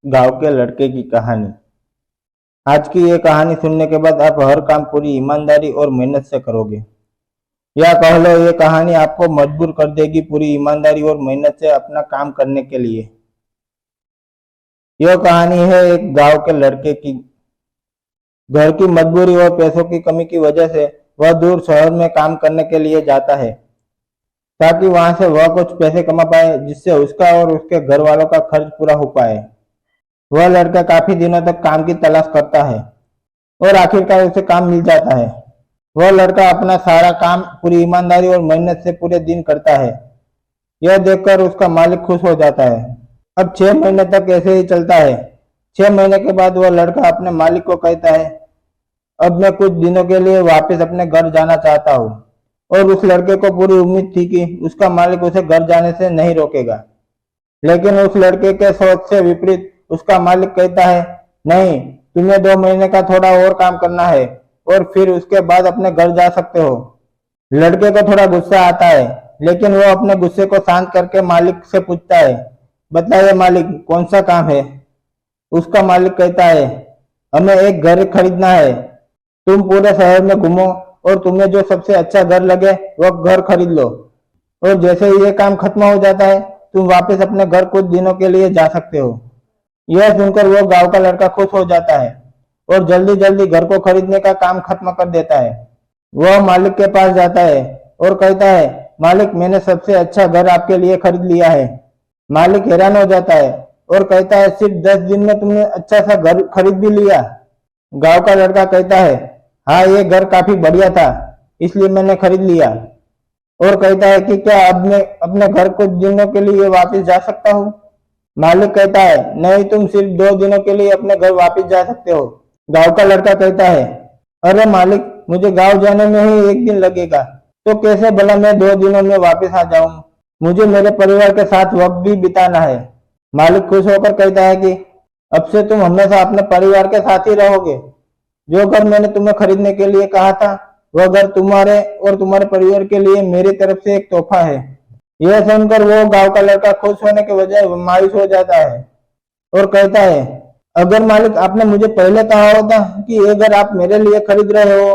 गांव के लड़के की कहानी। आज की ये कहानी सुनने के बाद आप हर काम पूरी ईमानदारी और मेहनत से करोगे, या कह लो ये कहानी आपको मजबूर कर देगी पूरी ईमानदारी और मेहनत से अपना काम करने के लिए। यह कहानी है एक गांव के लड़के की। घर की मजबूरी और पैसों की कमी की वजह से वह दूर शहर में काम करने के लिए जाता है, ताकि वहां से वह कुछ पैसे कमा पाए जिससे उसका और उसके घर वालों का खर्च पूरा हो पाए। वह लड़का काफी दिनों तक काम की तलाश करता है और आखिरकार उसे काम मिल जाता है। वह लड़का अपना सारा काम पूरी ईमानदारी और मेहनत से पूरे दिन करता है। यह देखकर उसका मालिक खुश हो जाता है। अब 6 महीने तक ऐसे ही चलता है। 6 महीने के बाद वह लड़का अपने मालिक को कहता है, अब मैं कुछ दिनों के लिए वापस अपने घर जाना चाहता हूँ। और उस लड़के को पूरी उम्मीद थी कि उसका मालिक उसे घर जाने से नहीं रोकेगा, लेकिन उस लड़के के सोच से विपरीत उसका मालिक कहता है, नहीं, तुम्हें 2 महीने का थोड़ा और काम करना है और फिर उसके बाद अपने घर जा सकते हो। लड़के को थोड़ा गुस्सा आता है, लेकिन वो अपने गुस्से को शांत करके मालिक से पूछता है, बताइए मालिक, कौन सा काम है। उसका मालिक कहता है, हमें एक घर खरीदना है। तुम पूरे शहर में घूमो और तुम्हें जो सबसे अच्छा घर लगे वह घर खरीद लो, और जैसे ही ये काम खत्म हो जाता है तुम वापस अपने घर कुछ दिनों के लिए जा सकते हो। यह सुनकर वो गांव का लड़का खुश हो जाता है और जल्दी जल्दी घर को खरीदने का काम खत्म कर देता है। वह मालिक के पास जाता है और कहता है, मालिक, मैंने सबसे अच्छा घर आपके लिए खरीद लिया है। मालिक हैरान हो जाता है और कहता है, सिर्फ 10 दिन में तुमने अच्छा सा घर खरीद भी लिया। गांव का लड़का कहता है, हाँ, ये घर काफी बढ़िया था, इसलिए मैंने खरीद लिया। और कहता है कि क्या अब मैं अपने घर कुछ दिनों के लिए वापस जा सकता हूँ। मालिक कहता है, नहीं, तुम सिर्फ 2 दिनों के लिए अपने घर वापस जा सकते हो। गांव का लड़का कहता है, अरे मालिक, मुझे गांव जाने में ही 1 दिन लगेगा, तो कैसे भला मैं 2 दिनों में वापस आ जाऊं। मुझे मेरे परिवार के साथ वक्त भी बिताना है। मालिक खुश होकर कहता है कि अब से तुम हमेशा अपने परिवार के साथ ही रहोगे। जो घर मैंने तुम्हें खरीदने के लिए कहा था वह घर तुम्हारे और तुम्हारे परिवार के लिए मेरी तरफ से एक तोहफा है। यह सुनकर वो गांव का लड़का खुश होने के बजाय मायूस हो जाता है और कहता है, अगर मालिक आपने मुझे पहले कहा होता कि ये घर आप मेरे लिए खरीद रहे हो,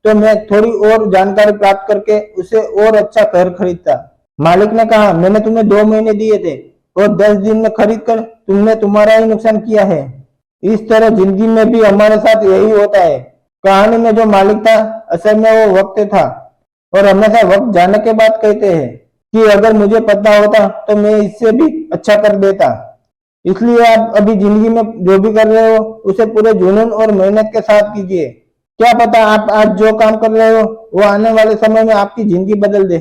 तो मैं थोड़ी और जानकारी प्राप्त करके उसे और अच्छा घर खरीदता। मालिक ने कहा, मैंने तुम्हें 2 महीने दिए थे और 10 दिन में खरीद कर तुमने तुम्हारा ही नुकसान किया है। इस तरह जिंदगी में भी हमारे साथ यही होता है। कहानी में जो मालिक था असल में वो वक्त था, और हमेशा वक्त जाने के बाद कहते हैं कि अगर मुझे पता होता तो मैं इससे भी अच्छा कर देता। इसलिए आप अभी जिंदगी में जो भी कर रहे हो उसे पूरे जुनून और मेहनत के साथ कीजिए। क्या पता आप आज जो काम कर रहे हो वो आने वाले समय में आपकी जिंदगी बदल दे।